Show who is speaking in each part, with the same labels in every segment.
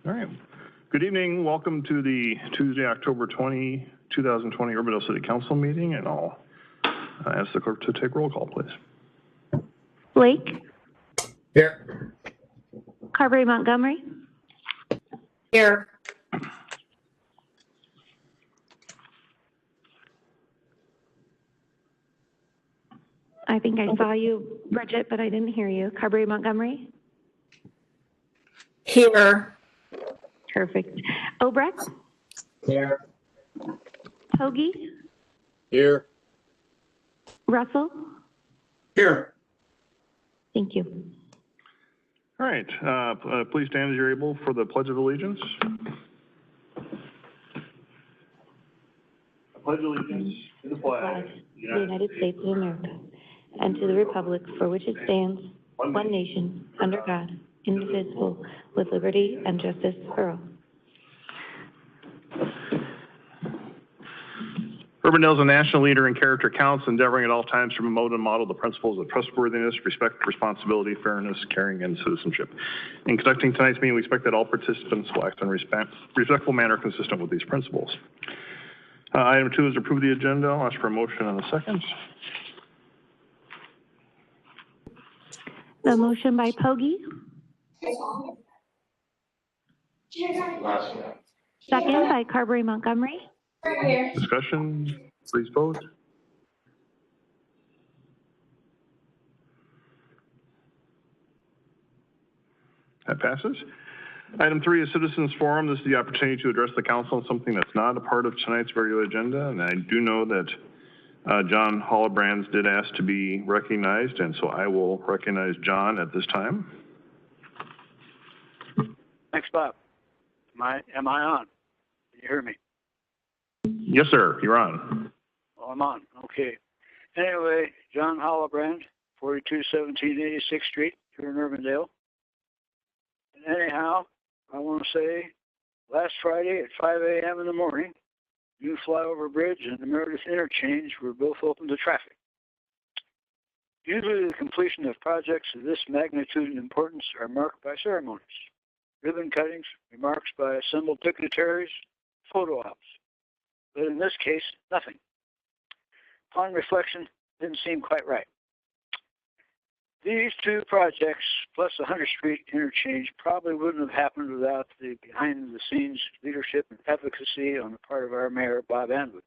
Speaker 1: All right. Good evening. Welcome to the Tuesday, October 20, 2020 Urbandale City Council meeting, and I'll ask the clerk to take roll call, please.
Speaker 2: Blake?
Speaker 3: Here.
Speaker 2: Carberry Montgomery?
Speaker 4: Here.
Speaker 2: I think I saw you, Bridget, but I didn't hear you. Carberry Montgomery?
Speaker 4: Here.
Speaker 2: Perfect. Obrecht?
Speaker 3: Here.
Speaker 2: Hoagie?
Speaker 3: Here.
Speaker 2: Russell?
Speaker 3: Here.
Speaker 2: Thank you.
Speaker 1: All right. Please stand as you're able for the Pledge of Allegiance. I pledge allegiance to the flag
Speaker 2: of the United States of America, and to the republic for which it stands, one nation, under God, indivisible, with liberty and justice for all.
Speaker 1: Urbandale is a national leader in character counts, endeavoring at all times to promote and model the principles of trustworthiness, respect, responsibility, fairness, caring, and citizenship. In conducting tonight's meeting, we expect that all participants will act in a respectful manner consistent with these principles. Item 2 is to approve the agenda. I'll ask for a motion in a second.
Speaker 2: The motion by Pogie. Second by Carberry Montgomery.
Speaker 1: Discussion, please vote. That passes. Item 3 is Citizens Forum. This is the opportunity to address the council on something that's not a part of tonight's regular agenda. And I do know that John Hollibrands did ask to be recognized, and so I will recognize John at this time.
Speaker 5: Thanks, Bob. Am I on? Can you hear me?
Speaker 1: Yes, sir. You're on.
Speaker 5: Oh, I'm on. Okay. Anyway, John Hollibrands, 4217 86th Street here in Urbandale. And anyhow, I want to say last Friday at 5 a.m. in the morning, new flyover bridge and the Meredith interchange were both open to traffic. Usually the completion of projects of this magnitude and importance are marked by ceremonies, ribbon cuttings, remarks by assembled dignitaries, photo ops. But in this case, nothing. Upon reflection, didn't seem quite right. These two projects, plus the 100th Street interchange, probably wouldn't have happened without the behind-the-scenes leadership and advocacy on the part of our mayor, Bob Anwood,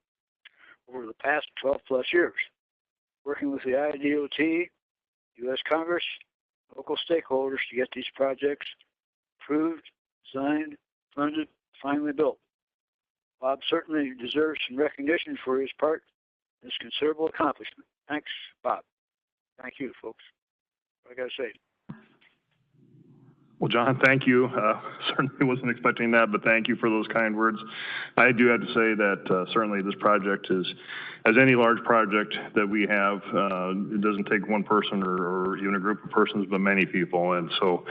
Speaker 5: over the past 12-plus years, working with the IDOT, U.S. Congress, local stakeholders to get these projects approved, designed, funded, finally built. Bob certainly deserves some recognition for his part in this considerable accomplishment. Thanks, Bob. Thank you, folks. I gotta say.
Speaker 1: Well, John, thank you. Certainly wasn't expecting that, but thank you for those kind words. I do have to say that certainly this project is, as any large project that we have, it doesn't take one person or even a group of persons, but many people. And so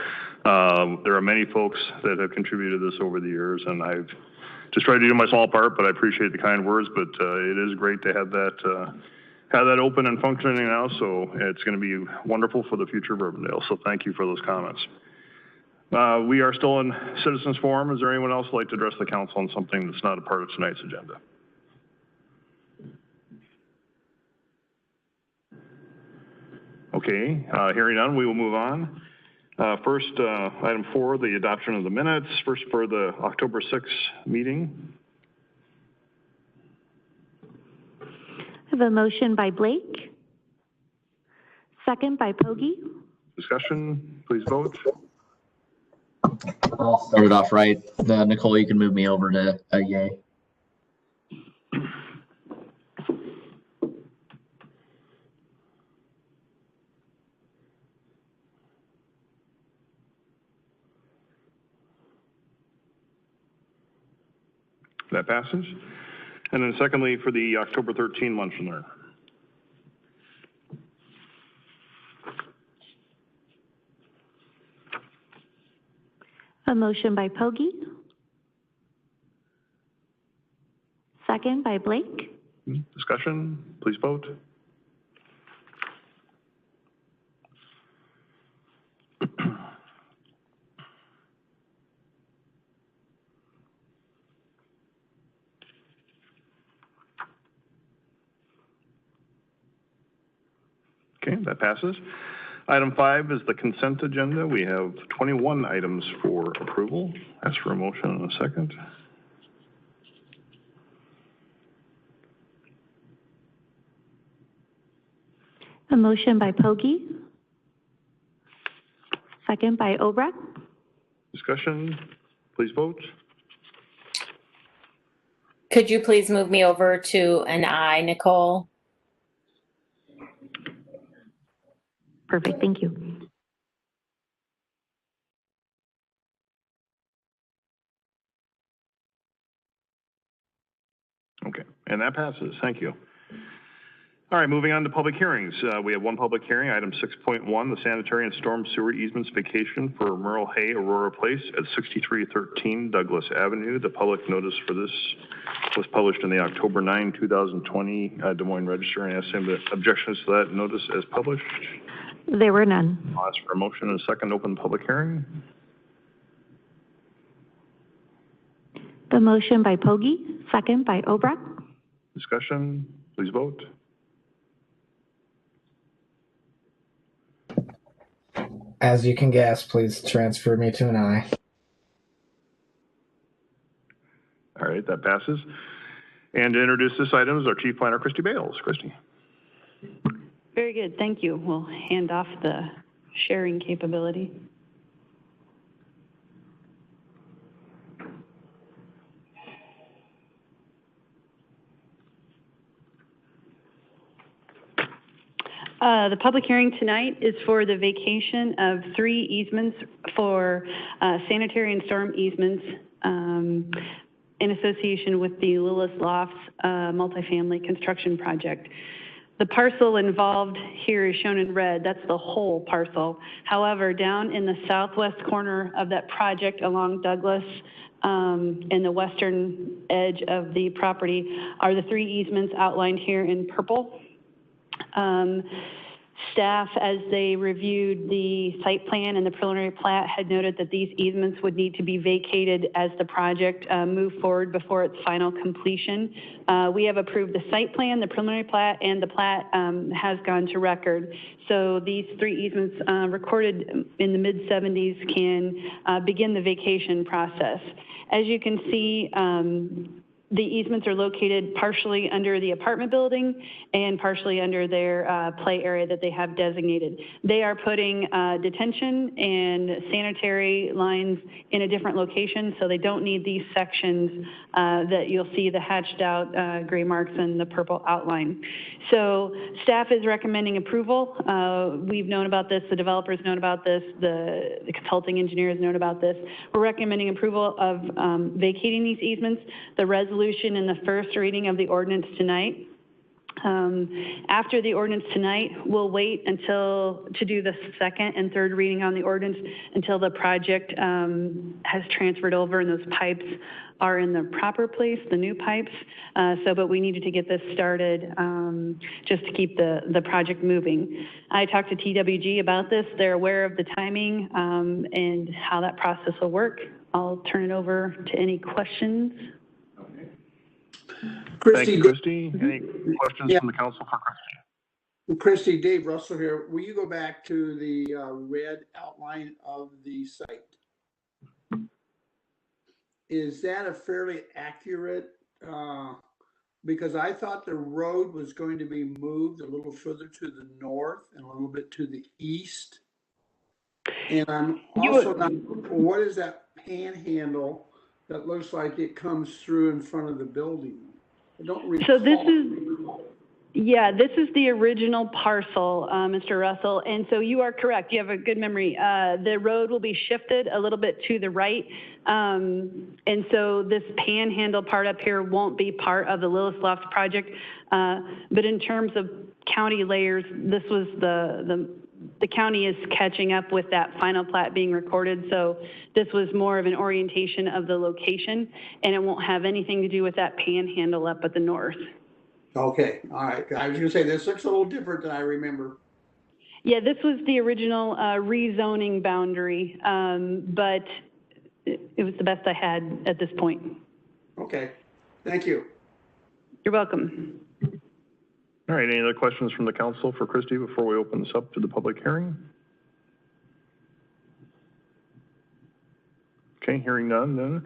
Speaker 1: there are many folks that have contributed to this over the years, and I've just tried to do my small part, but I appreciate the kind words. But it is great to have that open and functioning now, so it's going to be wonderful for the future of Urbandale. So thank you for those comments. We are still in Citizens Forum. Is there anyone else who'd like to address the council on something that's not a part of tonight's agenda? Okay, hearing none, we will move on. First, item 4, the adoption of the minutes. First for the October 6th meeting.
Speaker 2: I have a motion by Blake. Second by Pogie.
Speaker 1: Discussion, please vote.
Speaker 3: I'll start it off right. Nicole, you can move me over to a yay.
Speaker 1: That passes. And then secondly, for the October 13 lunch and learn.
Speaker 2: A motion by Pogie. Second by Blake.
Speaker 1: Discussion, please vote. Okay, that passes. Item 5 is the consent agenda. We have 21 items for approval. Ask for a motion in a second.
Speaker 2: A motion by Pogge, second by Obrecht.
Speaker 1: Discussion, please vote.
Speaker 4: Could you please move me over to an I, Nicole?
Speaker 2: Perfect, thank you.
Speaker 1: Okay, and that passes. Thank you. All right, moving on to public hearings. We have one public hearing, item 6.1, the sanitary and storm sewer easements vacation for Merle Hay Aurora Place at 6313 Douglas Avenue. The public notice for this was published in the October 9, 2020 Des Moines Register, and I ask the objections to that notice as published.
Speaker 2: There were none.
Speaker 1: I'll ask for a motion and a second to open the public hearing.
Speaker 2: The motion by Pogge, second by Obrecht.
Speaker 1: Discussion, please vote.
Speaker 6: As you can guess, please transfer me to an I.
Speaker 1: All right, that passes. And to introduce this item is our Chief Planner, Christy Bales. Christy.
Speaker 7: Very good, thank you. We'll hand off the sharing capability. The public hearing tonight is for the vacation of 3 easements for sanitary and storm easements in association with the Lillis Lofts multifamily construction project. The parcel involved here is shown in red. That's the whole parcel. However, down in the southwest corner of that project along Douglas, in the western edge of the property, are the 3 easements outlined here in purple. Staff, as they reviewed the site plan and the preliminary plat, had noted that these easements would need to be vacated as the project moved forward before its final completion. We have approved the site plan, the preliminary plat, and the plat has gone to record. So these 3 easements recorded in the mid-70s can begin the vacation process. As you can see, the easements are located partially under the apartment building and partially under their play area that they have designated. They are putting detention and sanitary lines in a different location, so they don't need these sections that you'll see the hatched out gray marks and the purple outline. So staff is recommending approval. We've known about this, the developer's known about this, the consulting engineer has known about this. We're recommending approval of vacating these easements. The resolution in the first reading of the ordinance tonight. After the ordinance tonight, we'll wait to do the second and third reading on the ordinance until the project has transferred over and those pipes are in the proper place, the new pipes. But we needed to get this started just to keep the project moving. I talked to TWG about this. They're aware of the timing and how that process will work. I'll turn it over to any questions.
Speaker 1: Thank you, Christy. Any questions from the council for Christy?
Speaker 8: Christy, Dave Russell here. Will you go back to the red outline of the site? Is that a fairly accurate, because I thought the road was going to be moved a little further to the north and a little bit to the east. And I'm also not, what is that panhandle that looks like it comes through in front of the building? I don't recall.
Speaker 7: So this is the original parcel, Mr. Russell. And so you are correct. You have a good memory. The road will be shifted a little bit to the right. And so this panhandle part up here won't be part of the Lillis Lofts project. But in terms of county layers, this was the county is catching up with that final plat being recorded. So this was more of an orientation of the location, and it won't have anything to do with that panhandle up at the north.
Speaker 8: Okay, all right. I was gonna say, this looks a little different than I remember.
Speaker 7: Yeah, this was the original rezoning boundary, but it was the best I had at this point.
Speaker 8: Okay, thank you.
Speaker 7: You're welcome.
Speaker 1: All right, any other questions from the council for Christie before we open this up to the public hearing? Okay, hearing none then.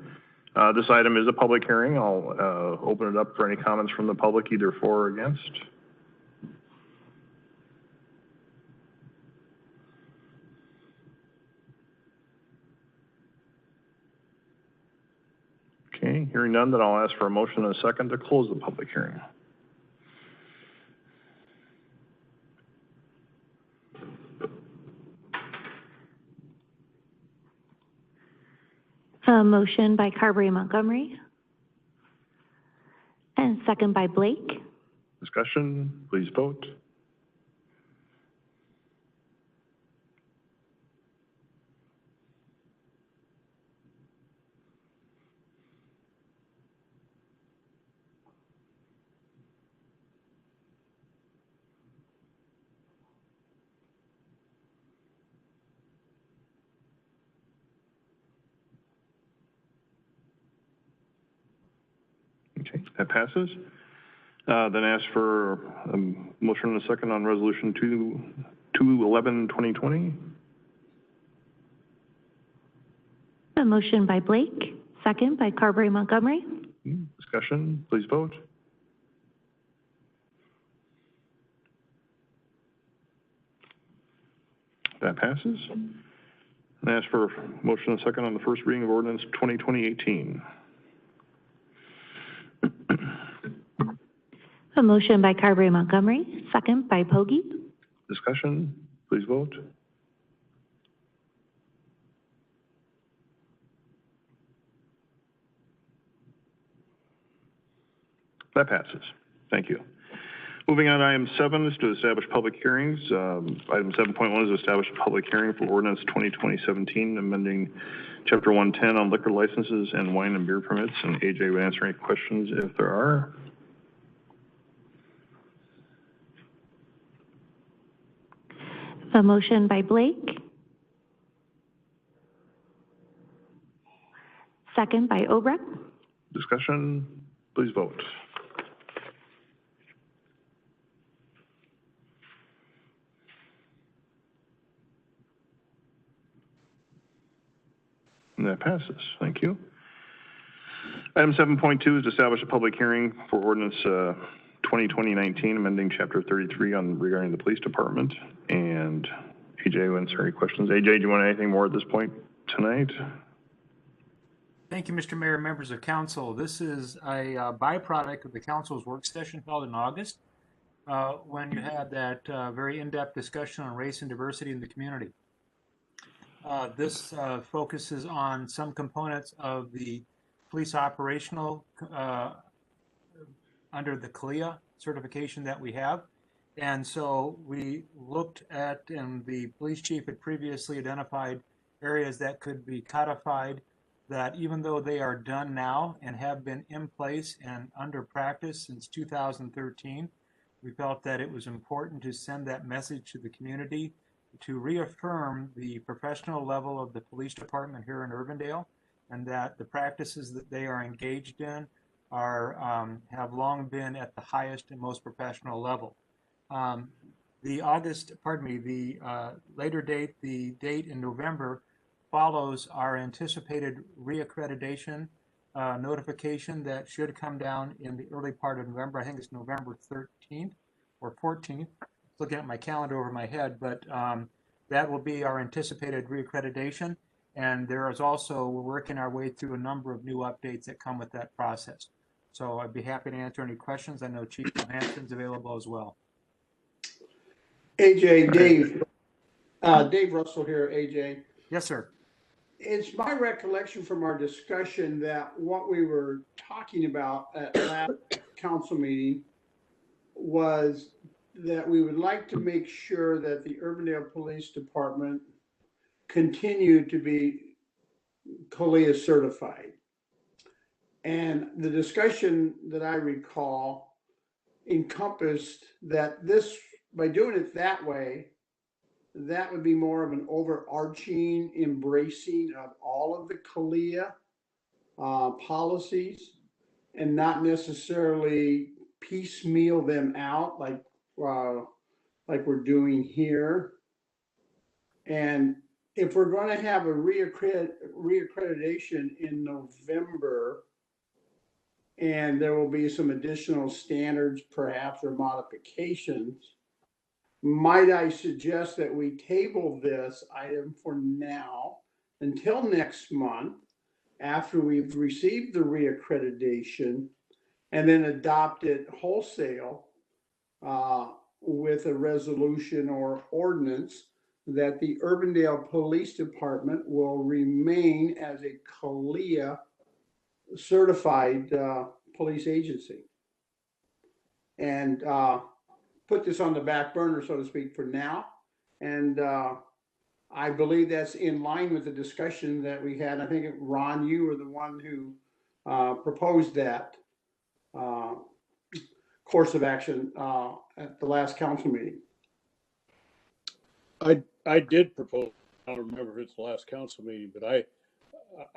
Speaker 1: This item is a public hearing. I'll open it up for any comments from the public, either for or against. Okay, hearing none, then I'll ask for a motion and a second to close the public hearing.
Speaker 2: A motion by Carberry Montgomery and second by Blake.
Speaker 1: Discussion, please vote. Okay, that passes. Then ask for a motion and a second on resolution 211-2020.
Speaker 2: A motion by Blake, second by Carberry Montgomery.
Speaker 1: Discussion, please vote. That passes. And ask for a motion and a second on the first reading of ordinance 2020-18.
Speaker 2: A motion by Carberry Montgomery, second by Pogge.
Speaker 1: Discussion, please vote. That passes. Thank you. Moving on, item 7 is to establish public hearings. Item 7.1 is to establish a public hearing for ordinance 2020-17, amending chapter 110 on liquor licenses and wine and beer permits. And AJ would answer any questions if there are.
Speaker 2: A motion by Blake, second by Obrecht.
Speaker 1: Discussion, please vote. And that passes. Thank you. Item 7.2 is to establish a public hearing for ordinance 2020-19, amending chapter 33 on regarding the police department. And AJ will answer any questions. AJ, do you want anything more at this point tonight?
Speaker 9: Thank you, Mr. Mayor, members of council. This is a byproduct of the council's work session held in August when you had that very in-depth discussion on race and diversity in the community. This focuses on some components of the police operational under the CALIA certification that we have. And so we looked at, and the police chief had previously identified areas that could be codified, that even though they are done now and have been in place and under practice since 2013, we felt that it was important to send that message to the community to reaffirm the professional level of the police department here in Urbandale, and that the practices that they are engaged in are have long been at the highest and most professional level. The later date, the date in November, follows our anticipated reaccreditation notification that should come down in the early part of November. I think it's November 13th or 14th. Looking at my calendar over my head, but that will be our anticipated reaccreditation. And there is also, we're working our way through a number of new updates that come with that process. So I'd be happy to answer any questions. I know Chief Johansson's available as well.
Speaker 8: AJ, Dave Russell here, AJ.
Speaker 9: Yes, sir.
Speaker 8: It's my recollection from our discussion that what we were talking about at last council meeting was that we would like to make sure that the Urbandale Police Department continued to be CALIA certified. And the discussion that I recall encompassed that this, by doing it that way, that would be more of an overarching embracing of all of the CALIA policies and not necessarily piecemeal them out like like we're doing here. And if we're going to have a reaccreditation in November, and there will be some additional standards perhaps or modifications, might I suggest that we table this item for now until next month after we've received the reaccreditation, and then adopt it wholesale with a resolution or ordinance that the Urbandale Police Department will remain as a CALEA certified police agency. And put this on the back burner, so to speak, for now. And I believe that's in line with the discussion that we had. I think, Ron, you were the one who proposed that course of action at the last council meeting.
Speaker 10: I did propose, I don't remember if it's the last council meeting, but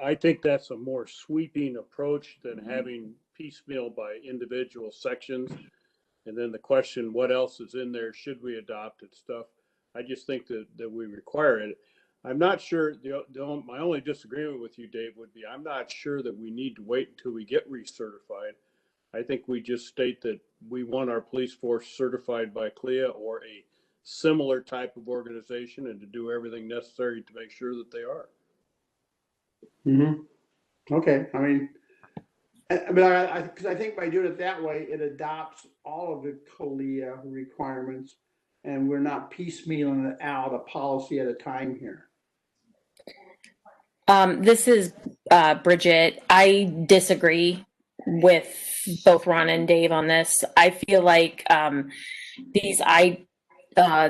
Speaker 10: I think that's a more sweeping approach than having piecemeal by individual sections. And then the question, what else is in there? Should we adopt it stuff? I just think that we require it. I'm not sure, my only disagreement with you, Dave, would be I'm not sure that we need to wait until we get recertified. I think we just state that we want our police force certified by CLIA or a similar type of organization, and to do everything necessary to make sure that they are.
Speaker 8: Mm-hmm. Okay. I mean, but because I think by doing it that way, it adopts all of the CALEA requirements, and we're not piecemealing it out a policy at a time here.
Speaker 4: This is Bridget. I disagree with both Ron and Dave on this. I feel like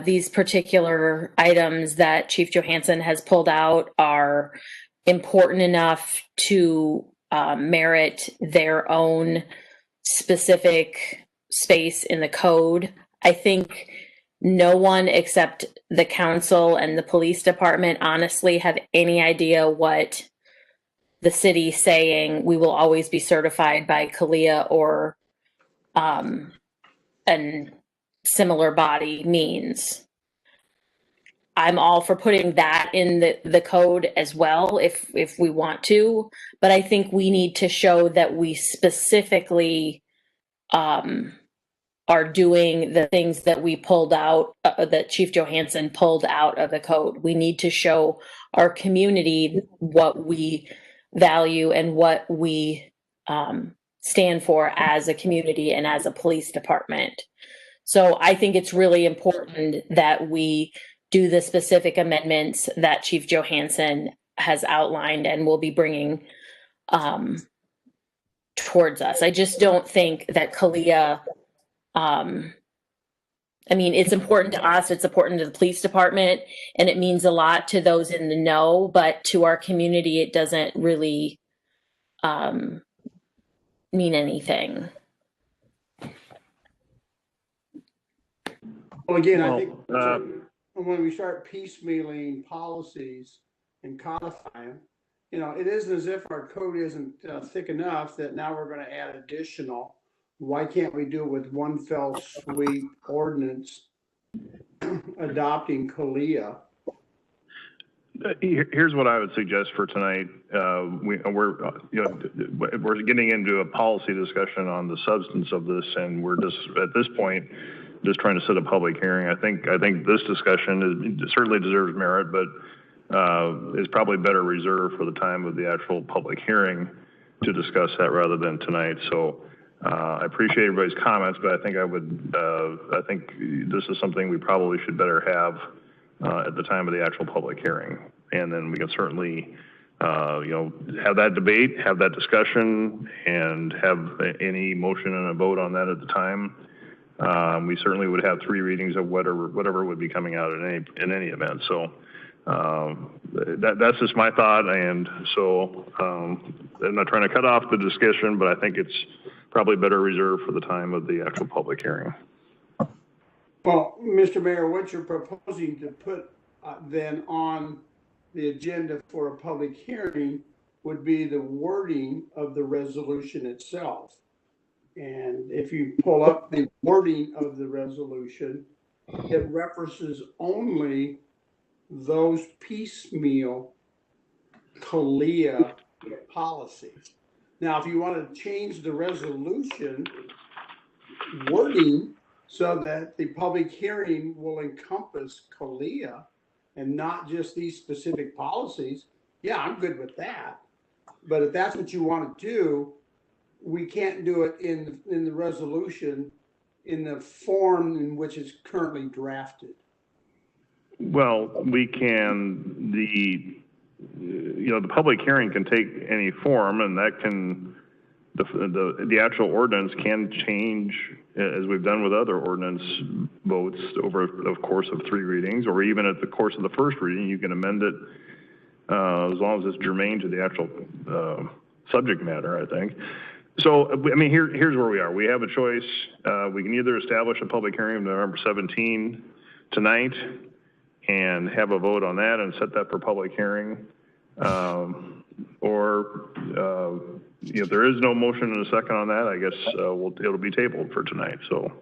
Speaker 4: these particular items that Chief Johansson has pulled out are important enough to merit their own specific space in the code. I think no one except the council and the police department honestly have any idea what the city saying we will always be certified by CALEA or an similar body means. I'm all for putting that in the code as well if we want to, but I think we need to show that we specifically are doing the things that we pulled out, that Chief Johansson pulled out of the code. We need to show our community what we value and what we stand for as a community and as a police department. So I think it's really important that we do the specific amendments that Chief Johansson has outlined and will be bringing towards us. I just don't think that CALEA, I mean, it's important to us, it's important to the police department, and it means a lot to those in the know, but to our community, it doesn't really mean anything.
Speaker 8: Well, again, I think when we start piecemealing policies and codifying them, you know, it isn't as if our code isn't thick enough that now we're going to add additional. Why can't we do it with one fell swoop ordinance adopting CALEA?
Speaker 1: Here's what I would suggest for tonight. We're getting into a policy discussion on the substance of this, and we're just at this point just trying to set a public hearing. I think this discussion certainly deserves merit, but is probably better reserved for the time of the actual public hearing to discuss that rather than tonight. So I appreciate everybody's comments, but I think I think this is something we probably should better have at the time of the actual public hearing, and then we can certainly have that debate, have that discussion, and have any motion and a vote on that at the time. We certainly would have 3 readings of whatever would be coming out in any event. So that's just my thought, and so I'm not trying to cut off the discussion, but I think it's probably better reserved for the time of the actual public hearing.
Speaker 8: Well, Mr. Mayor, what you're proposing to put then on the agenda for a public hearing would be the wording of the resolution itself. And if you pull up the wording of the resolution, it references only those piecemeal CALEA policies. Now, if you want to change the resolution wording so that the public hearing will encompass CALEA and not just these specific policies, yeah, I'm good with that. But if that's what you want to do, we can't do it in the resolution in the form in which it's currently drafted.
Speaker 1: Well, we can, the public hearing can take any form, and that can, the actual ordinance can change, as we've done with other ordinance votes over the course of 3 readings, or even at the course of the first reading, you can amend it as long as it's germane to the actual subject matter, I think. So, I mean, here's where we are. We have a choice. We can either establish a public hearing on November 17 tonight and have a vote on that and set that for public hearing, or if there is no motion and a second on that, I guess it'll be tabled for tonight. So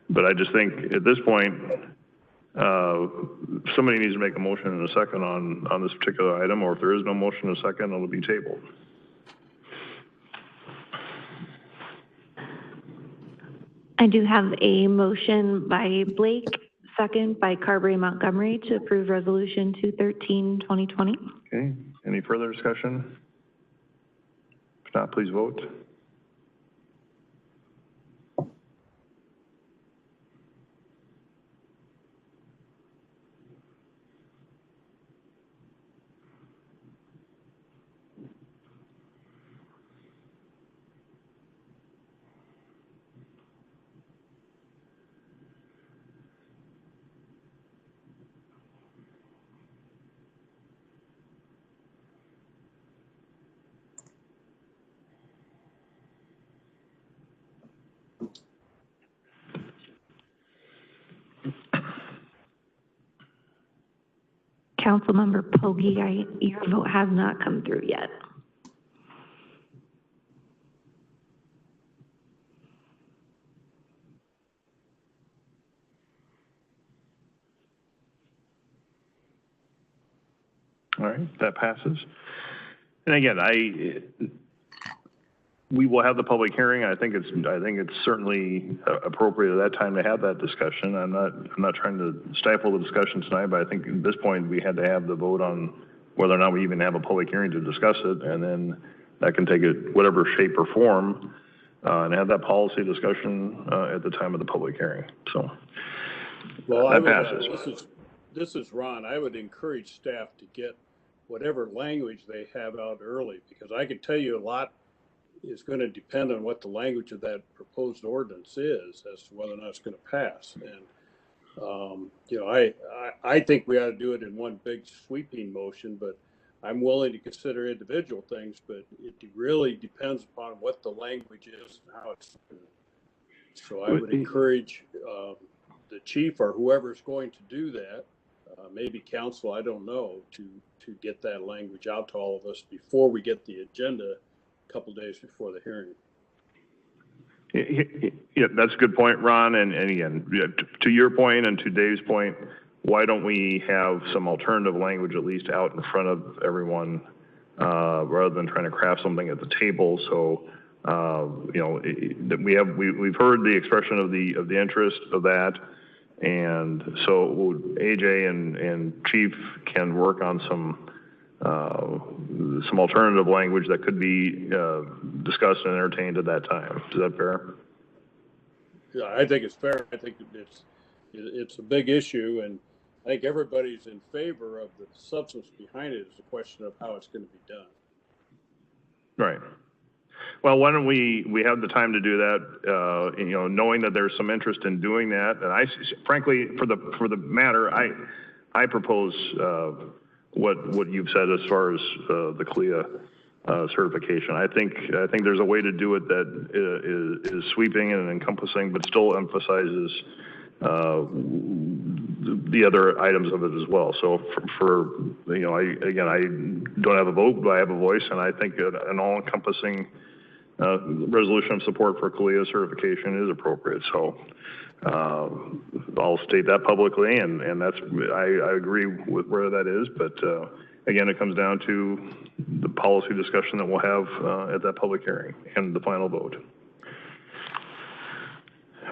Speaker 1: but I just think at this point, somebody needs to make a motion and a second on this particular item, or if there is no motion and a second, it'll be tabled.
Speaker 2: I do have a motion by Blake, second by Carberry Montgomery to approve Resolution 213, 2020.
Speaker 1: Okay, any further discussion? If not, please vote.
Speaker 2: Councilmember Pogge, your vote has not come through yet.
Speaker 1: All right, that passes. And again, we will have the public hearing. I think it's certainly appropriate at that time to have that discussion. I'm not trying to stifle the discussion tonight, but I think at this point we had to have the vote on whether or not we even have a public hearing to discuss it, and then that can take it whatever shape or form, and have that policy discussion at the time of the public hearing. So
Speaker 10: well,
Speaker 1: that passes.
Speaker 10: This is Ron. I would encourage staff to get whatever language they have out early, because I can tell you a lot is going to depend on what the language of that proposed ordinance is as to whether or not it's going to pass. And, I think we ought to do it in one big sweeping motion, but I'm willing to consider individual things, but it really depends upon what the language is and how it's written. So I would encourage the chief or whoever's going to do that, maybe council, I don't know, to get that language out to all of us before we get the agenda a couple of days before the hearing.
Speaker 1: Yeah, that's a good point, Ron. And again, to your point and to Dave's point, why don't we have some alternative language at least out in front of everyone, rather than trying to craft something at the table? So, we've heard the expression of the interest of that. And so AJ and Chief can work on some alternative language that could be discussed and entertained at that time. Is that fair?
Speaker 10: Yeah, I think it's fair. I think it's a big issue, and I think everybody's in favor of the substance behind it. It's a question of how it's going to be done. Right.
Speaker 1: Well, why don't we have the time to do that, knowing that there's some interest in doing that. And frankly, for the matter, I propose what you've said as far as the CLIA certification. I think there's a way to do it that is sweeping and encompassing, but still emphasizes the other items of it as well. So I don't have a vote, but I have a voice, and I think an all-encompassing resolution of support for CALIA certification is appropriate. So I'll state that publicly, and that's, I agree with where that is, but again, it comes down to the policy discussion that we'll have at that public hearing and the final vote.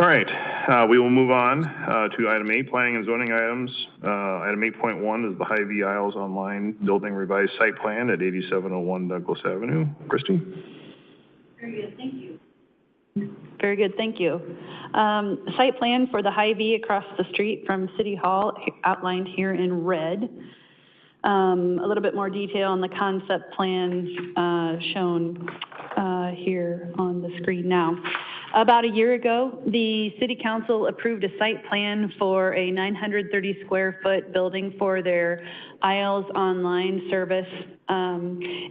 Speaker 1: All right, we will move on to item 8, planning and zoning items. Item 8.1 is the Hy-Vee Isles Online Building Revised Site Plan at 8701 Douglas Avenue. Christie?
Speaker 7: Very good, thank you. Very good, thank you. Site plan for the Hy-Vee across the street from City Hall, outlined here in red. A little bit more detail on the concept plans shown here on the screen now. About a year ago, the City Council approved a site plan for a 930 square foot building for their Isles Online service.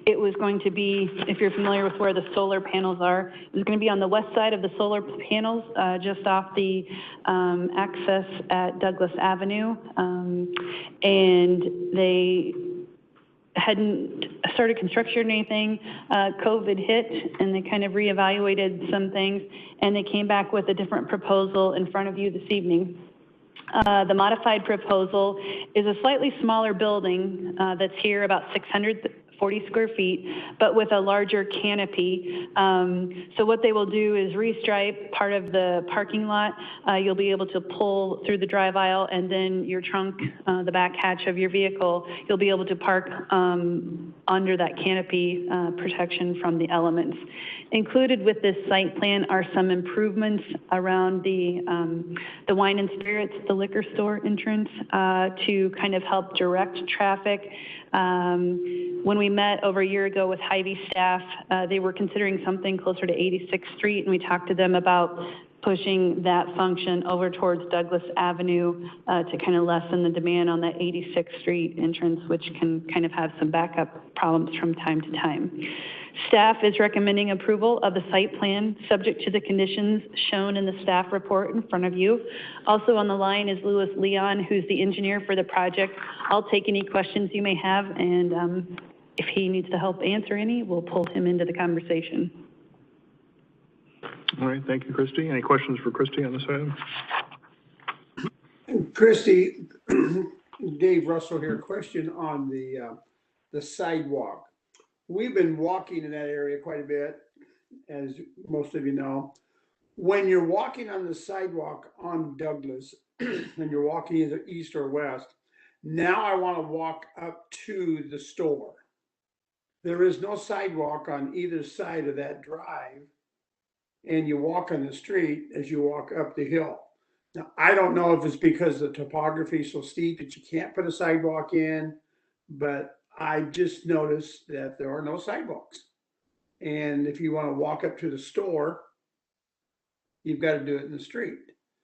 Speaker 7: It was going to be, if you're familiar with where the solar panels are, it was going to be on the west side of the solar panels, just off the access at Douglas Avenue. And they hadn't started construction or anything. COVID hit, and they kind of reevaluated some things, and they came back with a different proposal in front of you this evening. The modified proposal is a slightly smaller building that's here, about 640 square feet, but with a larger canopy. So what they will do is restripe part of the parking lot. You'll be able to pull through the drive aisle, and then your trunk, the back hatch of your vehicle, you'll be able to park under that canopy protection from the elements. Included with this site plan are some improvements around the wine and spirits, the liquor store entrance, to kind of help direct traffic. When we met over a year ago with Hy-Vee staff, they were considering something closer to 86th Street, and we talked to them about pushing that function over towards Douglas Avenue to kind of lessen the demand on that 86th Street entrance, which can kind of have some backup problems from time to time. Staff is recommending approval of the site plan subject to the conditions shown in the staff report in front of you. Also on the line is Louis Leon, who's the engineer for the project. I'll take any questions you may have, and if he needs to help answer any, we'll pull him into the conversation.
Speaker 1: All right, thank you, Christie. Any questions for Christie on this item?
Speaker 8: Christie, Dave Russell here. Question on the sidewalk. We've been walking in that area quite a bit, as most of you know. When you're walking on the sidewalk on Douglas, and you're walking either east or west, now I want to walk up to the store. There is no sidewalk on either side of that drive, and you walk on the street as you walk up the hill. Now, I don't know if it's because the topography is so steep that you can't put a sidewalk in, but I just noticed that there are no sidewalks. And if you want to walk up to the store, you've got to do it in the street.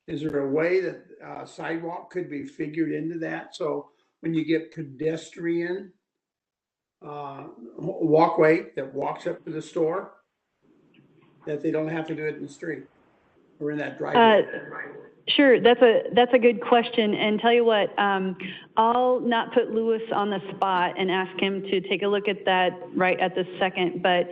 Speaker 8: Is there a way that sidewalk could be figured into that? So when you get pedestrian walkway that walks up to the store, that they don't have to do it in the street or in that driveway?
Speaker 7: Sure, that's a good question. And tell you what, I'll not put Louis on the spot and ask him to take a look at that right at this second, but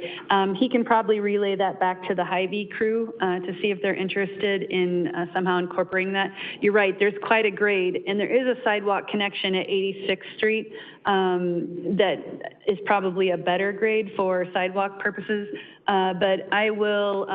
Speaker 7: he can probably relay that back to the Hy-Vee crew to see if they're interested in somehow incorporating that. You're right, there's quite a grade, and there is a sidewalk connection at 86th Street that is probably a better grade for sidewalk purposes, but I will,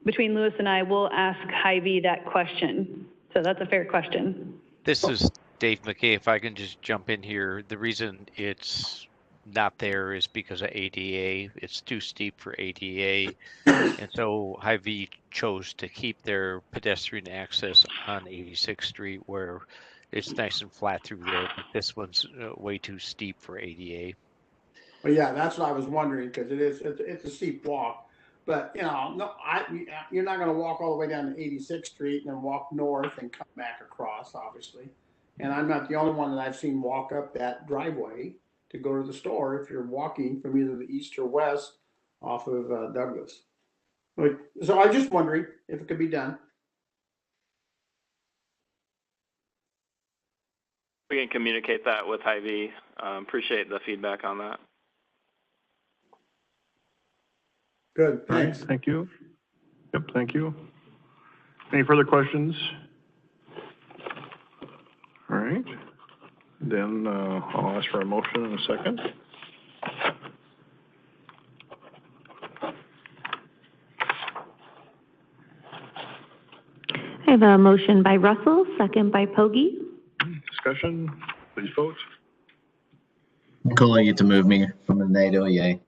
Speaker 7: between Louis and I, will ask Hy-Vee that question. So that's a fair question.
Speaker 11: This is Dave McKay. If I can just jump in here, the reason it's not there is because of ADA. It's too steep for ADA. And so Hy-Vee chose to keep their pedestrian access on 86th Street where it's nice and flat through there. But this one's way too steep for ADA.
Speaker 8: Well, yeah, that's what I was wondering, because it's a steep walk. But, you know, no, you're not going to walk all the way down to 86th Street and then walk north and come back across, obviously. And I'm not the only one that I've seen walk up that driveway to go to the store if you're walking from either the east or west off of Douglas. So I was just wondering if it could be done.
Speaker 12: We can communicate that with Hy-Vee. Appreciate the feedback on that.
Speaker 8: Good,
Speaker 1: All right,
Speaker 8: thanks.
Speaker 1: thank you. Yep, thank you. Any further questions? All right, then I'll ask for a motion in a second.
Speaker 2: I have a motion by Russell, second by Pogge.
Speaker 1: Discussion, please vote.
Speaker 3: Nicole, you get to move me from a nay to a yay.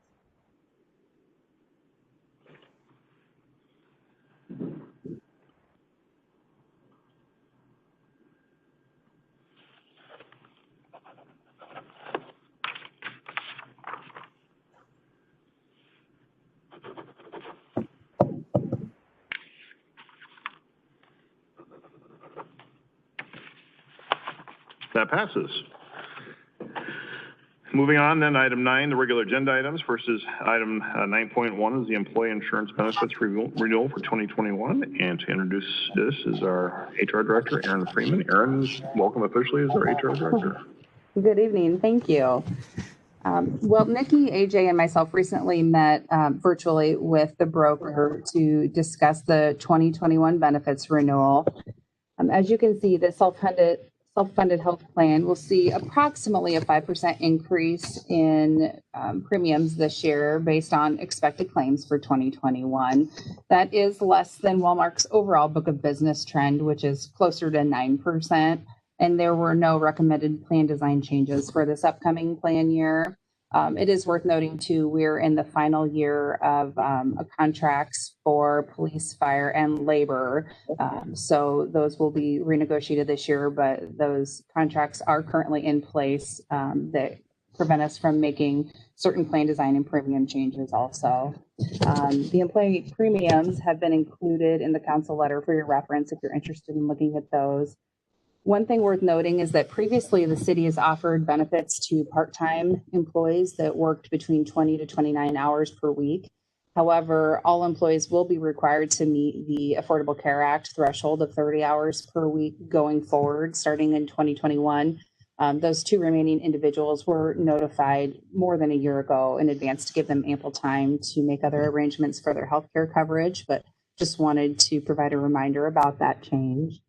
Speaker 1: That passes. Moving on then, item 9, the regular agenda items versus item 9.1 is the employee insurance benefits renewal for 2021. And to introduce this is our HR director, Erin Freeman. Erin, welcome officially as our HR director.
Speaker 13: Good evening. Thank you. Well, Nikki, AJ, and myself recently met virtually with the broker to discuss the 2021 benefits renewal. As you can see, the self-funded health plan will see approximately a 5% increase in premiums this year based on expected claims for 2021. That is less than Walmart's overall book of business trend, which is closer to 9%. And there were no recommended plan design changes for this upcoming plan year. It is worth noting too, we're in the final year of contracts for police, fire, and labor. So those will be renegotiated this year, but those contracts are currently in place that prevent us from making certain plan design and premium changes also. The employee premiums have been included in the council letter for your reference if you're interested in looking at those. One thing worth noting is that previously the city has offered benefits to part-time employees that worked between 20 to 29 hours per week. However, all employees will be required to meet the Affordable Care Act threshold of 30 hours per week going forward, starting in 2021. Those two remaining individuals were notified more than a year ago in advance to give them ample time to make other arrangements for their healthcare coverage, but just wanted to provide a reminder about that change.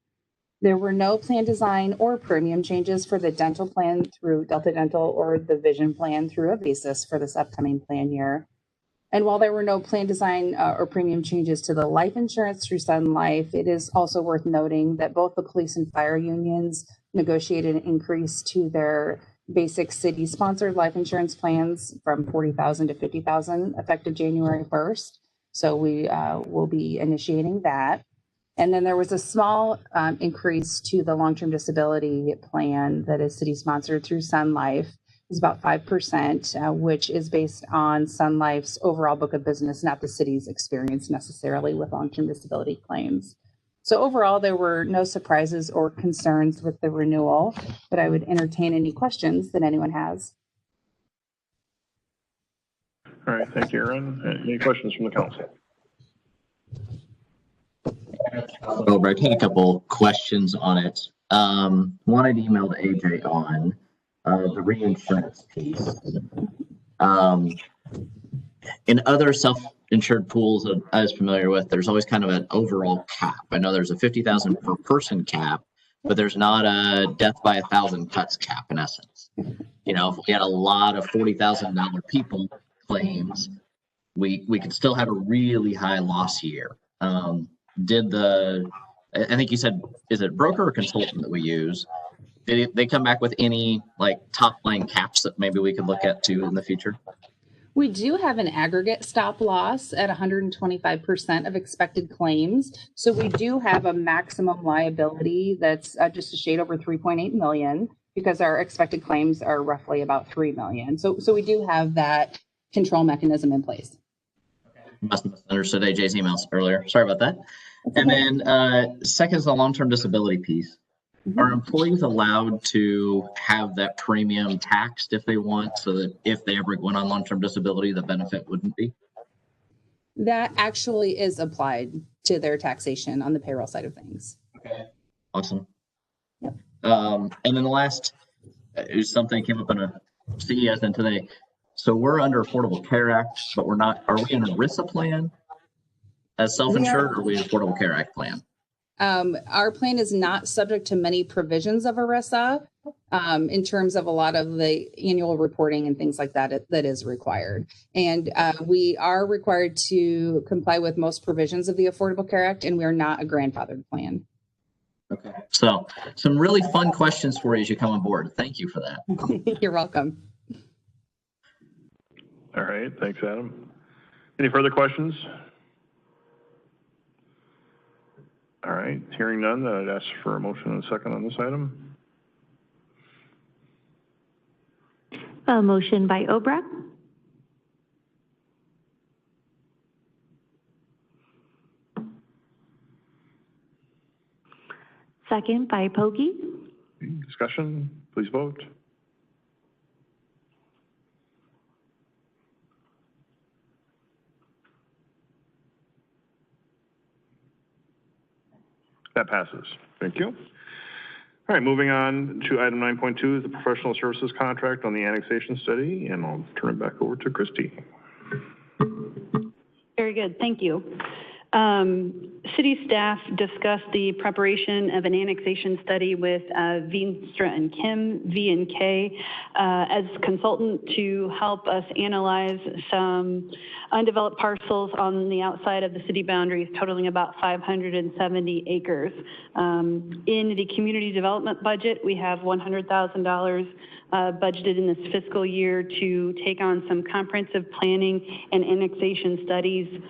Speaker 13: There were no plan design or premium changes for the dental plan through Delta Dental or the vision plan through Avisus for this upcoming plan year. And while there were no plan design or premium changes to the life insurance through Sun Life, it is also worth noting that both the police and fire unions negotiated an increase to their basic city-sponsored life insurance plans from $40,000 to $50,000 effective January 1st. So we will be initiating that. And then there was a small increase to the long-term disability plan that is city-sponsored through Sun Life. It's about 5%, which is based on Sun Life's overall book of business, not the city's experience necessarily with long-term disability claims. So overall, there were no surprises or concerns with the renewal, but I would entertain any questions that anyone has.
Speaker 1: All right, thank you, Erin. Any questions from the council?
Speaker 3: Over, I had a couple questions on it. One I'd emailed AJ on the reinsurance piece. In other self-insured pools that I was familiar with, there's always kind of an overall cap. I know there's a 50,000 per person cap, but there's not a death by 1,000 cuts cap in essence. You know, if we had a lot of $40,000 people claims, we could still have a really high loss year. I think you said, is it broker or consultant that we use? Did they come back with any like top line caps that maybe we could look at too in the future?
Speaker 13: We do have an aggregate stop loss at 125% of expected claims. So we do have a maximum liability that's just a shade over 3.8 million because our expected claims are roughly about 3 million. So we do have that control mechanism in place.
Speaker 3: Must have misunderstood AJ's emails earlier. Sorry about that. And then second is the long-term disability piece. Are employees allowed to have that premium taxed if they want, so that if they ever went on long-term disability, the benefit wouldn't be?
Speaker 13: That actually is applied to their taxation on the payroll side of things.
Speaker 3: Okay. Awesome.
Speaker 13: Yep.
Speaker 3: And then the last is something that came up in a CES and today. So we're under Affordable Care Act, but we're not, are we in an ERISA plan as self-insured, or are we an Affordable Care Act plan?
Speaker 13: Our plan is not subject to many provisions of ERISA in terms of a lot of the annual reporting and things like that that is required. And we are required to comply with most provisions of the Affordable Care Act, and we are not a grandfathered plan.
Speaker 3: Okay. So some really fun questions for you as you come on board. Thank you for that.
Speaker 13: You're welcome.
Speaker 1: All right, thanks, Adam. Any further questions? All right, hearing none, I'd ask for a motion and a second on this item.
Speaker 2: A motion by Obra. Second by Pogge.
Speaker 1: Discussion, please vote. That passes. Thank you. All right, moving on to item 9.2, the professional services contract on the annexation study, and I'll turn it back over to Christy.
Speaker 7: Very good, thank you. City staff discussed the preparation of an annexation study with Veenstra and Kim, V&K, as consultant to help us analyze some undeveloped parcels on the outside of the city boundaries, totaling about 570 acres. In the community development budget, we have $100,000 budgeted in this fiscal year to take on some comprehensive planning and annexation studies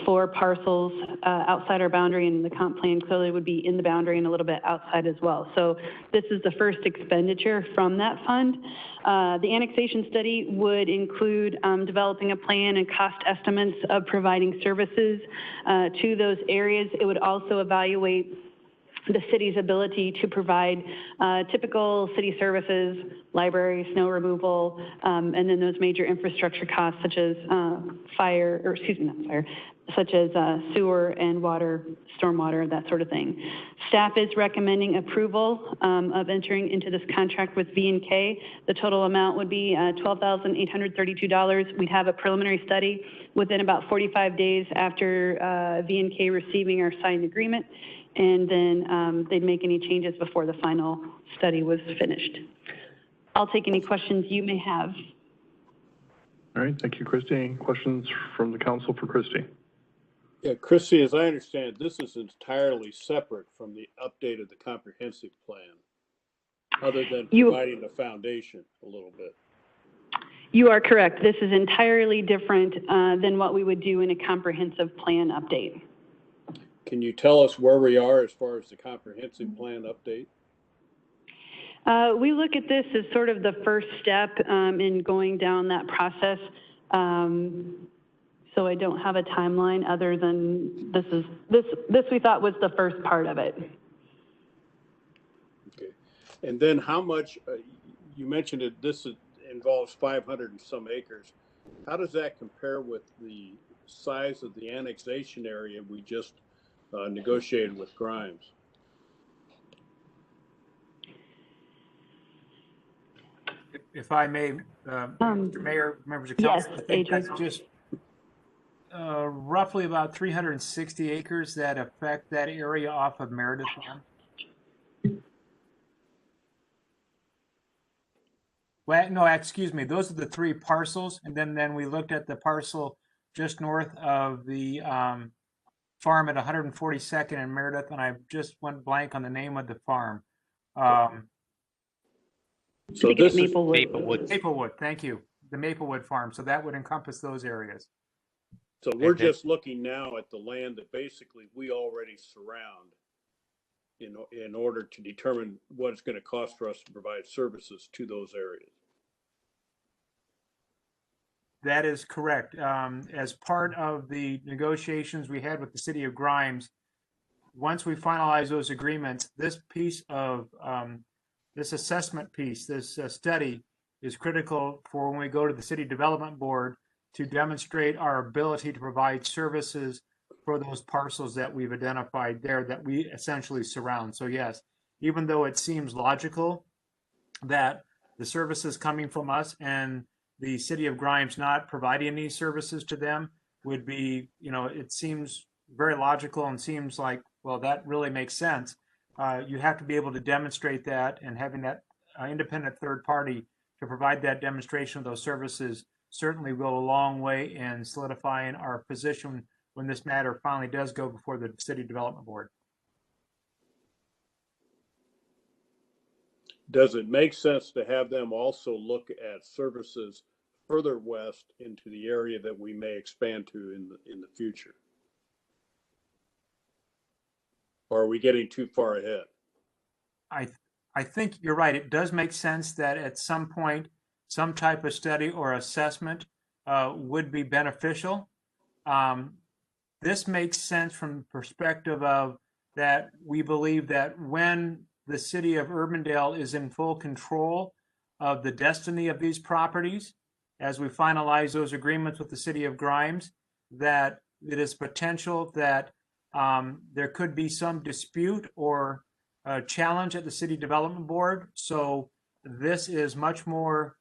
Speaker 7: for parcels outside our boundary, and the comp plan clearly would be in the boundary and a little bit outside as well. So this is the first expenditure from that fund. The annexation study would include developing a plan and cost estimates of providing services to those areas. It would also evaluate the city's ability to provide typical city services, library, snow removal, and then those major infrastructure costs such as such as sewer and water, stormwater, that sort of thing. Staff is recommending approval of entering into this contract with V&K. The total amount would be $12,832. We'd have a preliminary study within about 45 days after V&K receiving our signed agreement, and then they'd make any changes before the final study was finished. I'll take any questions you may have.
Speaker 1: All right, thank you, Christy. Any questions from the council for Christy?
Speaker 10: Yeah, Christy, as I understand, this is entirely separate from the update of the comprehensive plan, other than providing a foundation a little bit.
Speaker 7: You are correct. This is entirely different than what we would do in a comprehensive plan update.
Speaker 10: Can you tell us where we are as far as the comprehensive plan update?
Speaker 7: We look at this as sort of the first step in going down that process. So I don't have a timeline other than this we thought was the first part of it.
Speaker 10: Okay. And then how much, you mentioned it, this involves 500 and some acres. How does that compare with the size of the annexation area we just negotiated with Grimes?
Speaker 9: If I may, Mr. Mayor, members of council,
Speaker 7: yes,
Speaker 9: I think that's just roughly about 360 acres that affect that area off of Meredith Farm. Well, no, excuse me. Those are the three parcels, and then we looked at the parcel just north of the farm at 142nd and Meredith, and I just went blank on the name of the farm.
Speaker 10: So this is
Speaker 9: Maplewood. Thank you. The Maplewood farm. So that would encompass those areas.
Speaker 10: So we're just looking now at the land that basically we already surround in order to determine what it's going to cost for us to provide services to those areas.
Speaker 9: That is correct. As part of the negotiations we had with the city of Grimes, once we finalize those agreements, this piece of this assessment piece, this study is critical for when we go to the city development board to demonstrate our ability to provide services for those parcels that we've identified there that we essentially surround. So yes, even though it seems logical that the services coming from us and the city of Grimes not providing any services to them would be, it seems very logical and seems like, well, that really makes sense. You have to be able to demonstrate that, and having that independent third party to provide that demonstration of those services certainly go a long way in solidifying our position when this matter finally does go before the City Development Board.
Speaker 10: Does it make sense to have them also look at services further west into the area that we may expand to in the future? Or are we getting too far ahead?
Speaker 9: I think you're right. It does make sense that at some point, some type of study or assessment would be beneficial. This makes sense from the perspective of that we believe that when the city of Urbandale is in full control of the destiny of these properties, as we finalize those agreements with the city of Grimes, that it is potential that there could be some dispute or challenge at the City Development Board. So this is much more,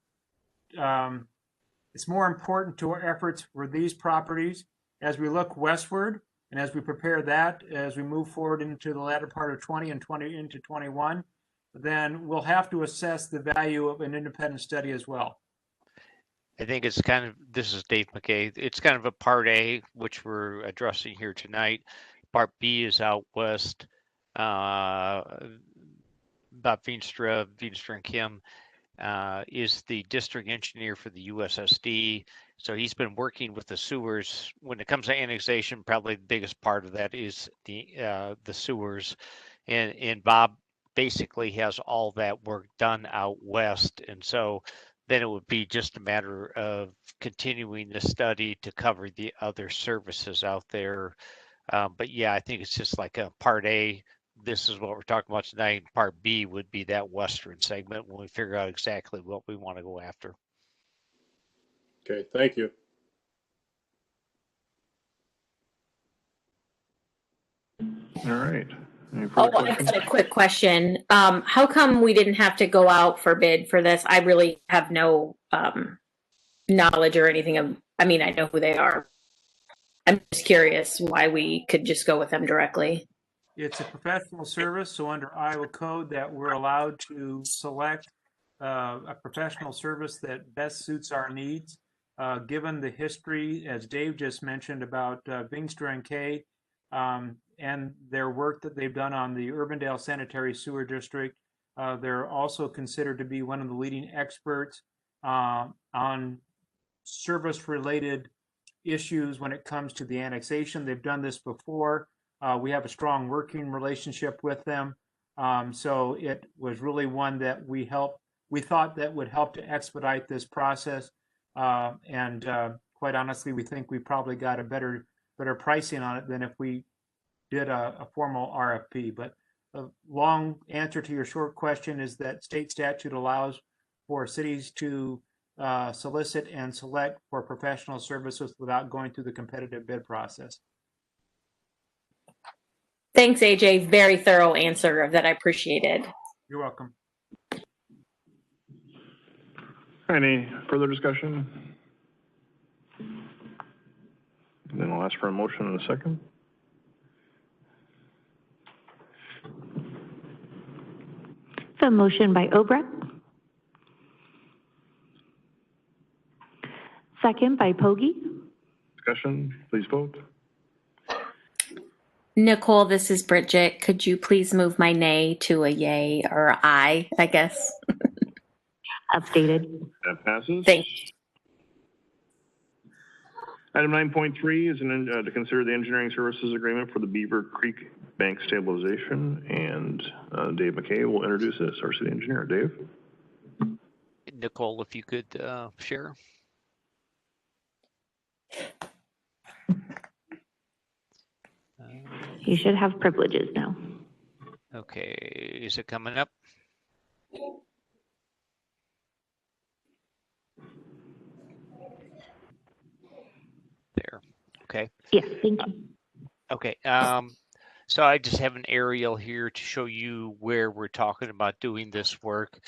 Speaker 9: it's more important to our efforts for these properties as we look westward and as we prepare that, as we move forward into the latter part of 20 and 20 into 21, then we'll have to assess the value of an independent study as well.
Speaker 11: I think it's kind of, this is Dave McKay. It's kind of a part A, which we're addressing here tonight. Part B is out west, about Veenstra and Kim is the district engineer for the USSD. So he's been working with the sewers. When it comes to annexation, probably the biggest part of that is the sewers. And Bob basically has all that work done out west. And so then it would be just a matter of continuing the study to cover the other services out there. But yeah, I think it's just like a part A. This is what we're talking about tonight. Part B would be that western segment when we figure out exactly what we want to go after.
Speaker 10: Okay, thank you.
Speaker 1: All right. Any further
Speaker 4: Oh, I
Speaker 1: questions?
Speaker 4: got a quick question. How come we didn't have to go out for bid for this? I really have no knowledge or anything of, I mean, I know who they are. I'm just curious why we could just go with them directly.
Speaker 9: It's a professional service, so under Iowa code that we're allowed to select a professional service that best suits our needs. Given the history, as Dave just mentioned, about Veenstra and Kay and their work that they've done on the Urbandale Sanitary Sewer District, they're also considered to be one of the leading experts on service-related issues when it comes to the annexation. They've done this before. We have a strong working relationship with them. So it was really one that we thought that would help to expedite this process. And quite honestly, we think we probably got a better pricing on it than if we did a formal RFP. But the long answer to your short question is that state statute allows for cities to solicit and select for professional services without going through the competitive bid process.
Speaker 4: Thanks, AJ. Very thorough answer that I appreciated.
Speaker 9: You're welcome.
Speaker 1: Any further discussion? And then I'll ask for a motion in a second.
Speaker 2: The motion by Obrecht. Second by Pogge.
Speaker 1: Discussion, please vote.
Speaker 4: Nicole, this is Bridget. Could you please move my nay to a yay or I guess?
Speaker 2: Updated.
Speaker 1: That passes.
Speaker 4: Thanks.
Speaker 1: Item 9.3 is to consider the engineering services agreement for the Beaver Creek Bank stabilization, and Dave McKay will introduce this, our city engineer. Dave?
Speaker 11: Nicole, if you could share.
Speaker 2: You should have privileges now.
Speaker 11: Okay, is it coming up? There, okay.
Speaker 2: Yes, thank you.
Speaker 11: Okay, so I just have an aerial here to show you where we're talking about doing this work.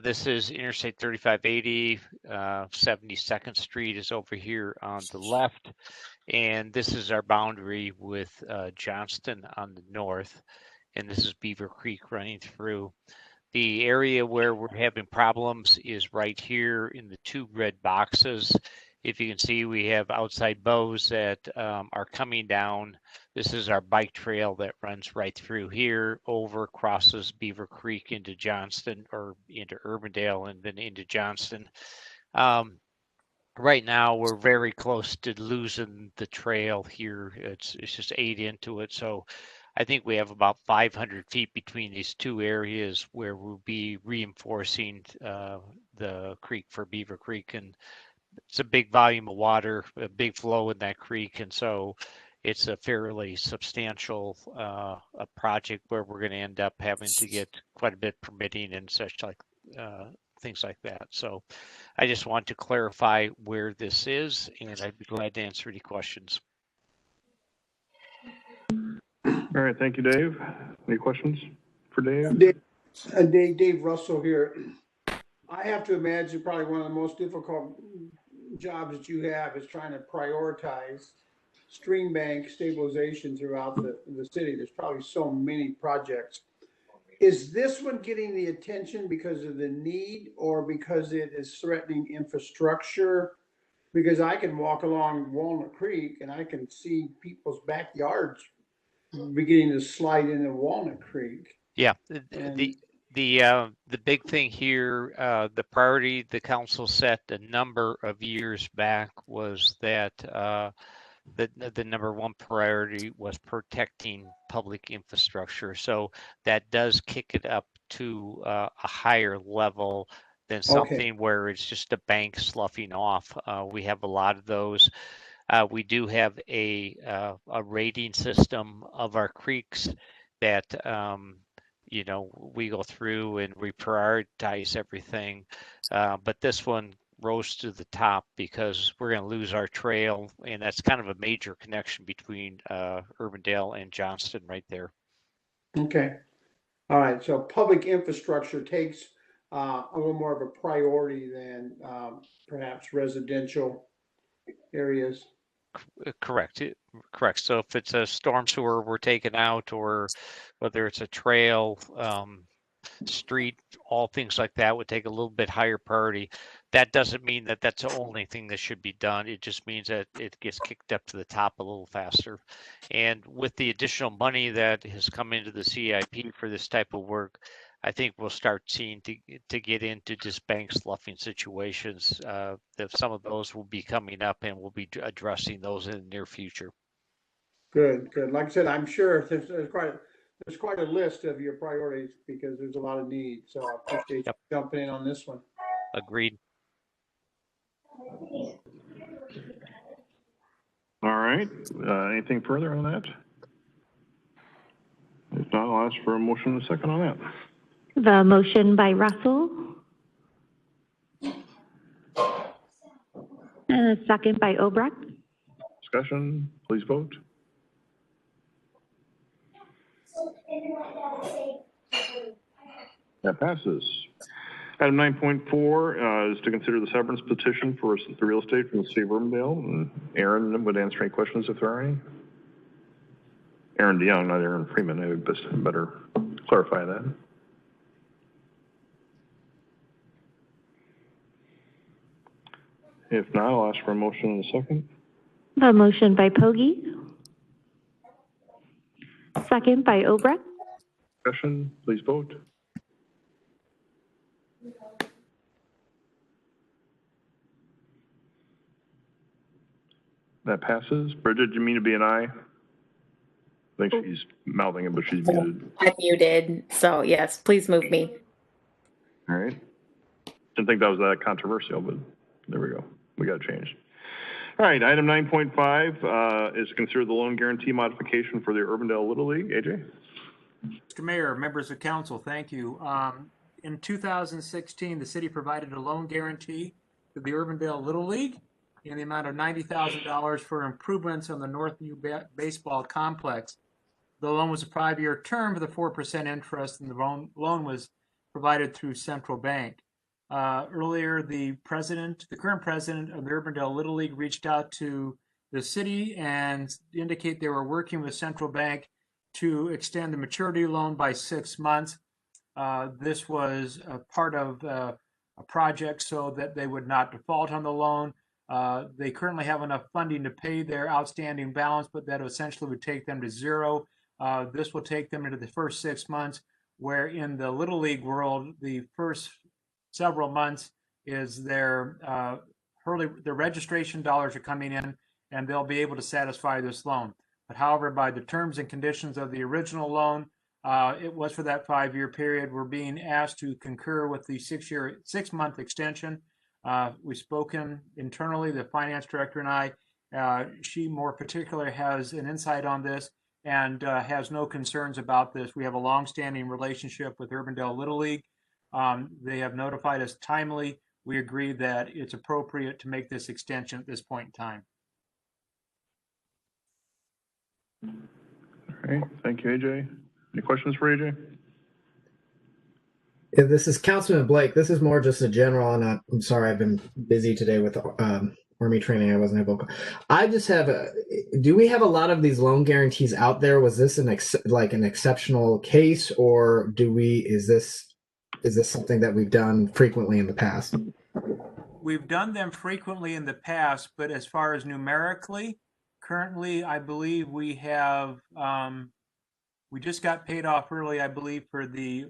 Speaker 11: This is Interstate 3580, 72nd Street is over here on the left. And this is our boundary with Johnston on the north. And this is Beaver Creek running through. The area where we're having problems is right here in the 2 red boxes. If you can see, we have outside bows that are coming down. This is our bike trail that runs right through here, over, crosses Beaver Creek into Johnston or into Urbandale and then into Johnston. Right now, we're very close to losing the trail here. It's just 8 into it. So I think we have about 500 feet between these 2 areas where we'll be reinforcing the creek for Beaver Creek. And it's a big volume of water, a big flow in that creek. And so it's a fairly substantial a project where we're going to end up having to get quite a bit permitting and such like things like that. So I just want to clarify where this is, and I'd be glad to answer any questions.
Speaker 1: All right, thank you, Dave. Any questions for Dave?
Speaker 8: Dave Russell here. I have to imagine probably one of the most difficult jobs that you have is trying to prioritize stream bank stabilization throughout the city. There's probably so many projects. Is this one getting the attention because of the need or because it is threatening infrastructure? Because I can walk along Walnut Creek and I can see people's backyards beginning to slide into Walnut Creek.
Speaker 11: Yeah,
Speaker 8: And
Speaker 11: the big thing here, the priority the council set a number of years back was that the number 1 priority was protecting public infrastructure. So that does kick it up to a higher level than something where it's just a bank sloughing off. We have a lot of those. We do have a rating system of our creeks that you know, we go through and we prioritize everything. But this one rose to the top because we're going to lose our trail, and that's kind of a major connection between Urbandale and Johnston right there.
Speaker 8: Okay. All right. So public infrastructure takes a little more of a priority than perhaps residential areas.
Speaker 11: Correct. Correct. So if it's a storm sewer we're taking out, or whether it's a trail, street, all things like that would take a little bit higher priority. That doesn't mean that that's the only thing that should be done. It just means that it gets kicked up to the top a little faster. And with the additional money that has come into the CIP for this type of work, I think we'll start seeing to get into just bank sloughing situations. That some of those will be coming up, and we'll be addressing those in the near future.
Speaker 8: Good, good. Like I said, I'm sure there's quite a list of your priorities because there's a lot of need. So I appreciate you jumping in on this one.
Speaker 11: Agreed.
Speaker 1: All right, anything further on that? If not, I'll ask for a motion and a second on that.
Speaker 2: The motion by Russell. And a second by Obrecht.
Speaker 1: Discussion, please vote. That passes. Item 9.4 is to consider the severance petition for the real estate from the city of Urbandale. And Aaron would answer any questions if there are any. Aaron DeYoung, not Aaron Freeman. I would better clarify that. If not, I'll ask for a motion in a second.
Speaker 2: The motion by Pogge. Second by Obrecht.
Speaker 1: Discussion, please vote. That passes. Bridget, do you mean to be an aye? I think she's mouthing it, but she's muted.
Speaker 4: I'm muted, so yes, please move me.
Speaker 1: All right. Didn't think that was that controversial, but there we go. We got it changed. All right, item 9.5 is to consider the loan guarantee modification for the Urbandale Little League. AJ?
Speaker 9: Mr. Mayor, members of council, thank you. In 2016, the city provided a loan guarantee to the Urbandale Little League in the amount of $90,000 for improvements on the Northview baseball complex. The loan was a 5-year term with a 4% interest, and the loan was provided through Central Bank. Earlier, the current president of the Urbandale Little League reached out to the city and indicate they were working with Central Bank to extend the maturity loan by 6 months. This was a part of a project so that they would not default on the loan. They currently have enough funding to pay their outstanding balance, but that essentially would take them to zero. This will take them into the first 6 months, where in the Little League world, the first several months is their registration dollars are coming in, and they'll be able to satisfy this loan. But however, by the terms and conditions of the original loan, it was for that 5-year period. We're being asked to concur with the 6-month extension. We've spoken internally, the finance director and I. She more particularly has an insight on this and has no concerns about this. We have a long-standing relationship with Urbandale Little League. They have notified us timely. We agree that it's appropriate to make this extension at this point in time.
Speaker 1: All right, thank you, AJ. Any questions for AJ?
Speaker 6: Yeah, this is Councilman Blake. This is more just a general, and I'm sorry, I've been busy today with Army training. I wasn't able to. I just have do we have a lot of these loan guarantees out there? Was this an exceptional case, or is this something that we've done frequently in the past?
Speaker 9: We've done them frequently in the past, but as far as numerically, currently, I believe we have, we just got paid off early, I believe, for the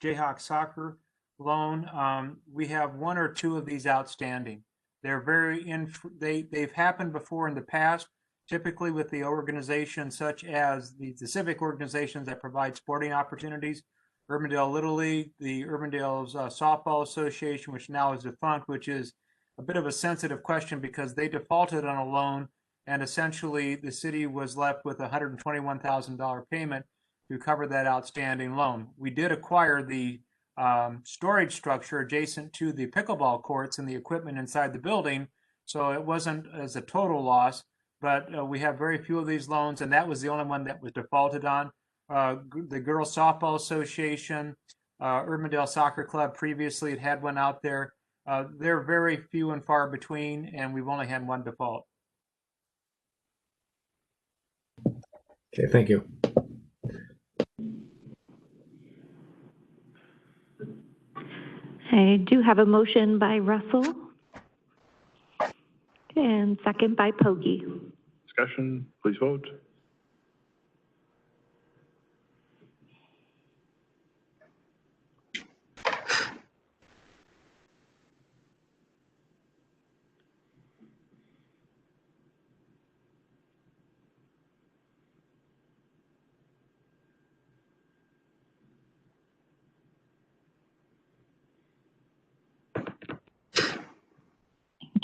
Speaker 9: Jayhawk soccer loan. We have 1 or 2 of these outstanding. They're they've happened before in the past, typically with the organizations such as the civic organizations that provide sporting opportunities, Urbandale Little League, the Urbandale's Softball Association, which now is defunct, which is a bit of a sensitive question because they defaulted on a loan and essentially the city was left with a $121,000 payment to cover that outstanding loan. We did acquire the storage structure adjacent to the pickleball courts and the equipment inside the building, so it wasn't as a total loss, but we have very few of these loans, and that was the only one that was defaulted on. The Girls Softball Association, Urbandale Soccer Club previously had one out there. They're very few and far between, and we've only had 1 default.
Speaker 6: Okay, thank you.
Speaker 2: I do have a motion by Russell and second by Pogge.
Speaker 1: Discussion, please vote.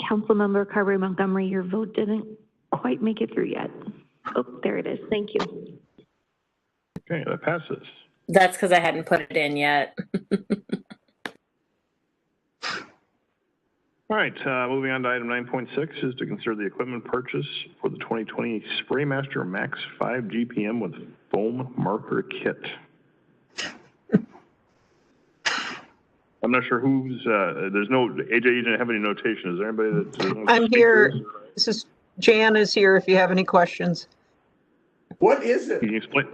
Speaker 2: Councilmember Carberry Montgomery, your vote didn't quite make it through yet. Oh, there it is. Thank you.
Speaker 1: Okay, that passes.
Speaker 4: That's because I hadn't put it in yet.
Speaker 1: All right, moving on to item 9.6 is to consider the equipment purchase for the 2020 Spraymaster Max 5 GPM with foam marker kit. I'm not sure who's, there's no, AJ, you didn't have any notation. Is there anybody that?
Speaker 14: I'm here. This is Jan is here if you have any questions.
Speaker 8: What is it?
Speaker 1: Can you explain?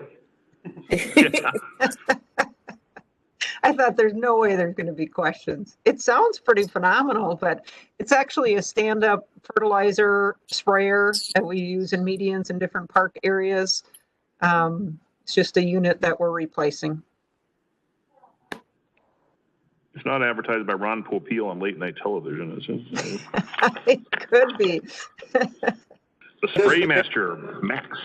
Speaker 14: I thought there's no way there's going to be questions. It sounds pretty phenomenal, but it's actually a stand-up fertilizer sprayer that we use in medians in different park areas. It's just a unit that we're replacing.
Speaker 1: It's not advertised by Ron Popeil on late night television, is it?
Speaker 14: It could be.
Speaker 1: The Spraymaster Max.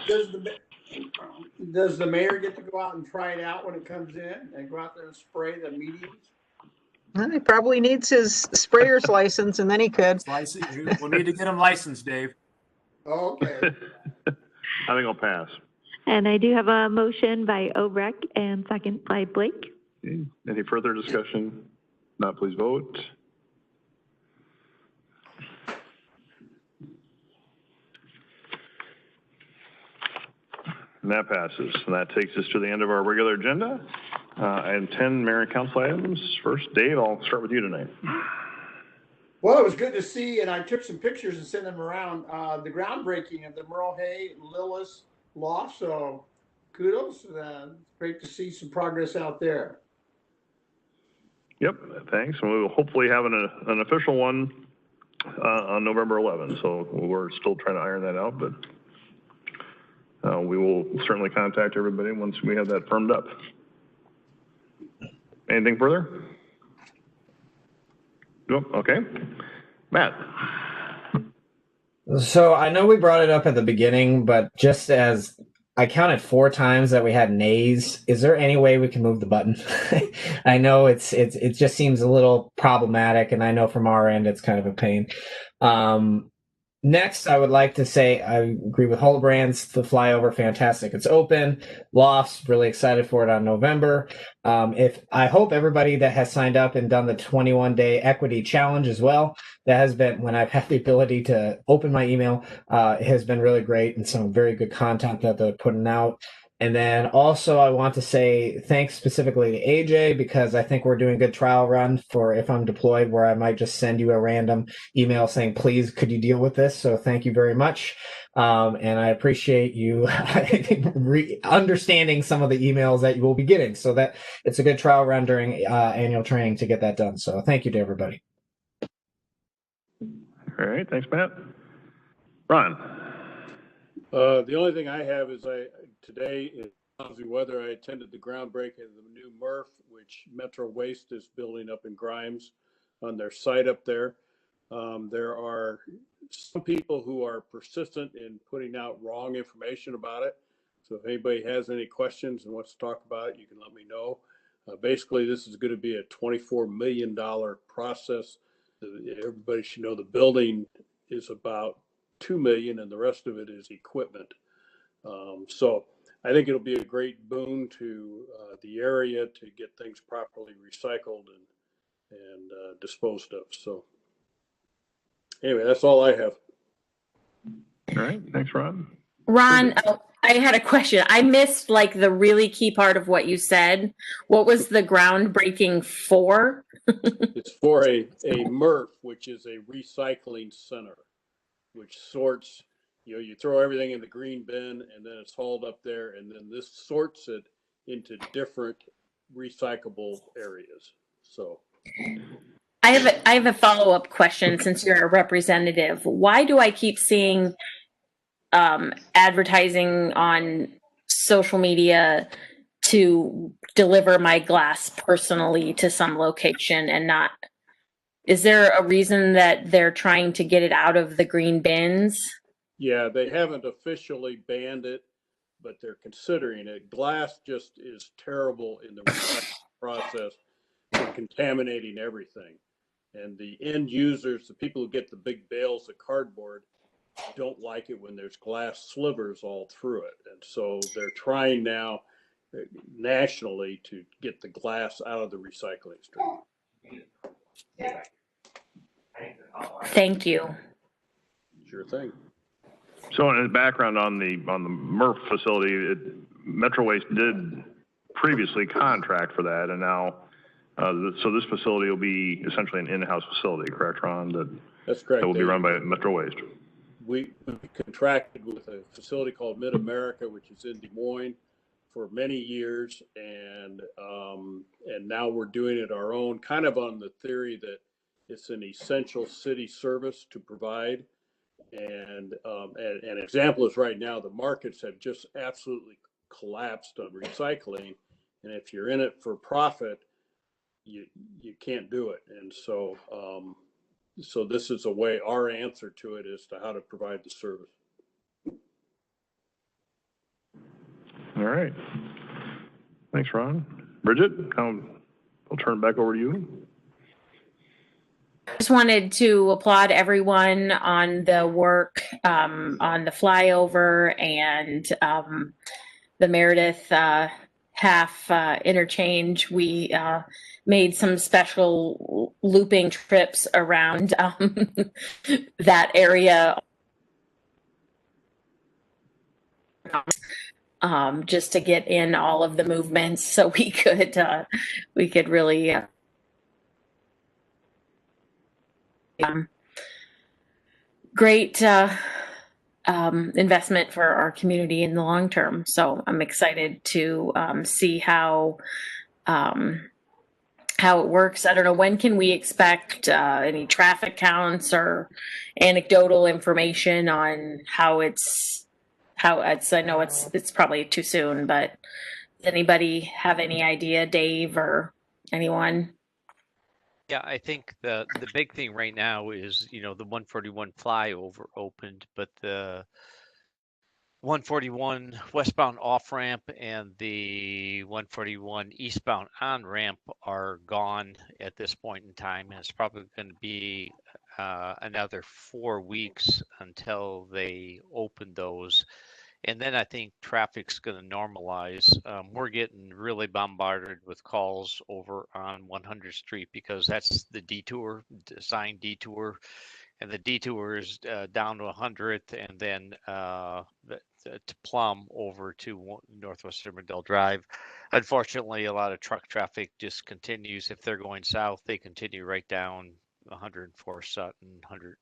Speaker 8: Does the mayor get to go out and try it out when it comes in and go out there and spray the medians?
Speaker 14: Well, he probably needs his sprayer's license, and then he could.
Speaker 9: We'll need to get him licensed, Dave.
Speaker 8: Okay.
Speaker 1: I think I'll pass.
Speaker 2: And I do have a motion by Obrecht and second by Blake.
Speaker 1: Okay. Any further discussion? Not, please vote. And that passes. And that takes us to the end of our regular agenda. Item 10, Mayor and Council items. First, Dave, I'll start with you tonight.
Speaker 8: Well, it was good to see, and I took some pictures and sent them around, the groundbreaking of the Merle Hay Lillis loft. So kudos. Great to see some progress out there.
Speaker 1: Yep, thanks. And we will hopefully have an official one on November 11th. So we're still trying to iron that out, but we will certainly contact everybody once we have that firmed up. Anything further? Nope. Okay. Matt.
Speaker 6: So I know we brought it up at the beginning, but just as I counted 4 times that we had nays, is there any way we can move the button? I know it just seems a little problematic, and I know from our end it's kind of a pain. Next, I would like to say I agree with Holbrand's, the flyover, fantastic. It's open. Lofts, really excited for it on November. I hope everybody that has signed up and done the 21-day equity challenge as well, that has been, when I've had the ability to open my email, it has been really great and some very good content that they're putting out. And then also I want to say thanks specifically to AJ, because I think we're doing a good trial run for if I'm deployed, where I might just send you a random email saying, please, could you deal with this? So thank you very much. And I appreciate you understanding some of the emails that you will be getting, so that it's a good trial run during annual training to get that done. So thank you to everybody.
Speaker 1: All right. Thanks, Matt. Ron.
Speaker 10: The only thing I have is today in lousy weather, I attended the groundbreaking of the new MRF, which Metro Waste is building up in Grimes on their site up there. There are some people who are persistent in putting out wrong information about it. So if anybody has any questions and wants to talk about it, you can let me know. Basically, this is going to be a $24 million process. Everybody should know the building is about $2 million, and the rest of it is equipment. So I think it'll be a great boon to the area to get things properly recycled and disposed of. So anyway, that's all I have.
Speaker 1: All right. Thanks, Ron.
Speaker 4: Ron, I had a question. I missed like the really key part of what you said. What was the groundbreaking for?
Speaker 10: It's for a MRF, which is a recycling center, which sorts, you throw everything in the green bin and then it's hauled up there, and then this sorts it into different recyclable areas. So
Speaker 4: I have a follow-up question since you're a representative. Why do I keep seeing advertising on social media to deliver my glass personally to some location and not? Is there a reason that they're trying to get it out of the green bins?
Speaker 10: yeah, they haven't officially banned it, but they're considering it. Glass just is terrible in the recycling process for contaminating everything. And the end users, the people who get the big bales of cardboard, don't like it when there's glass slivers all through it. And so they're trying now nationally to get the glass out of the recycling stream.
Speaker 4: Thank you.
Speaker 10: Sure thing.
Speaker 1: So in the background on the MRF facility, Metro Waste did previously contract for that, and now so this facility will be essentially an in-house facility, correct, Ron?
Speaker 10: That's correct.
Speaker 1: That will be run by Metro Waste.
Speaker 10: We contracted with a facility called Mid-America, which is in Des Moines, for many years, and now we're doing it our own, kind of on the theory that it's an essential city service to provide. And an example is right now the markets have just absolutely collapsed on recycling, and if you're in it for profit, you can't do it. And so so this is a way, our answer to it is to how to provide the service.
Speaker 1: All right. Thanks, Ron. Bridget, I'll turn it back over to you.
Speaker 4: I just wanted to applaud everyone on the work on the flyover and the Meredith half interchange. We made some special looping trips around that area. just to get in all of the movements so we could really great investment for our community in the long term. So I'm excited to see how it works. I don't know, when can we expect any traffic counts or anecdotal information on how it's I know it's probably too soon, but does anybody have any idea, Dave or anyone?
Speaker 11: Yeah, I think the big thing right now is, the 141 flyover opened, but the 141 westbound off ramp and the 141 eastbound on ramp are gone at this point in time, and it's probably going to be another 4 weeks until they open those. And then I think traffic's going to normalize. We're getting really bombarded with calls over on 100th Street because that's the detour, assigned detour, and the detour is down to 100th, and then to Plum over to Northwestern Medill Drive. Unfortunately, a lot of truck traffic just continues. If they're going south, they continue right down 104 Sutton, 100,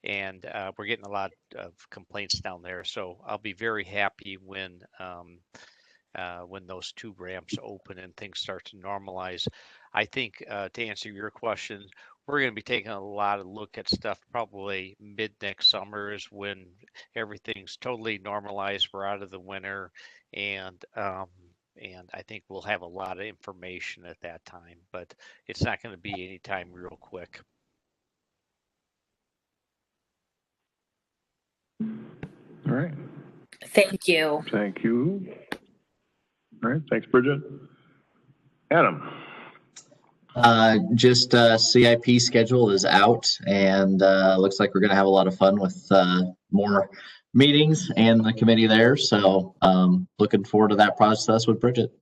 Speaker 11: and we're getting a lot of complaints down there. So I'll be very happy when those two ramps open and things start to normalize. I think to answer your question, we're going to be taking a lot of look at stuff probably mid next summer is when everything's totally normalized. We're out of the winter, and I think we'll have a lot of information at that time, but it's not going to be anytime real quick.
Speaker 1: All right.
Speaker 4: Thank you.
Speaker 1: Thank you. All right. Thanks, Bridget. Adam.
Speaker 3: Just CIP schedule is out, and looks like we're going to have a lot of fun with more meetings and the committee there. So looking forward to that process with Bridget.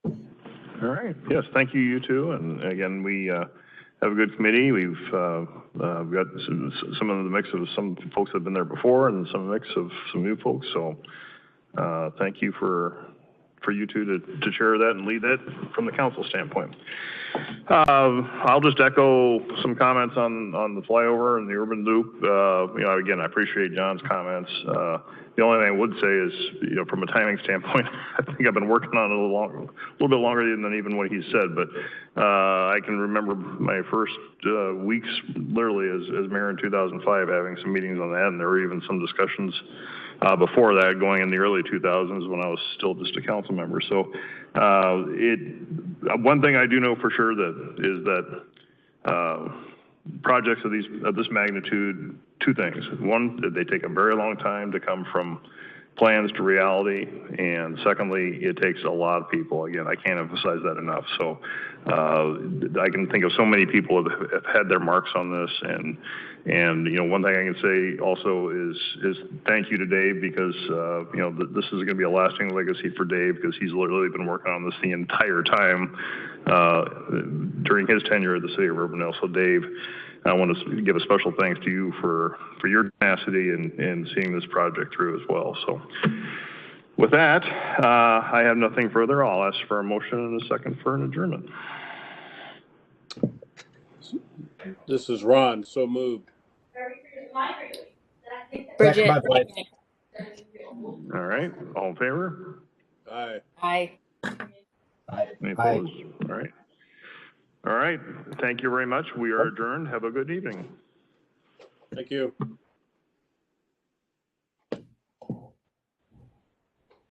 Speaker 1: All right. Yes. Thank you, you two. And again, we have a good committee. We've got some of the mix of some folks that have been there before and some mix of some new folks. So thank you for you two to chair that and lead that from the council standpoint. I'll just echo some comments on the flyover and the urban loop. Again, I appreciate John's comments. The only thing I would say is, from a timing standpoint, I think I've been working on it a little bit longer than even what he said, but I can remember my first weeks literally as mayor in 2005 having some meetings on that, and there were even some discussions before that, going in the early 2000s when I was still just a council member. So one thing I do know for sure is that projects of this magnitude, two things. One, that they take a very long time to come from plans to reality, and secondly, it takes a lot of people. Again, I can't emphasize that enough. So I can think of so many people have had their marks on this, and one thing I can say also is thank you to Dave, because this is going to be a lasting legacy for Dave, because he's literally been working on this the entire time during his tenure at the city of Urbandale. So Dave, I want to give a special thanks to you for your tenacity in seeing this project through as well. So with that, I have nothing further. I'll ask for a motion and a second for an adjournment.
Speaker 10: This is Ron, so moved.
Speaker 4: Bridget.
Speaker 1: All right, all in favor?
Speaker 10: Aye.
Speaker 4: Aye.
Speaker 1: Any opposed? All right, thank you very much. We are adjourned. Have a good evening.
Speaker 10: Thank you.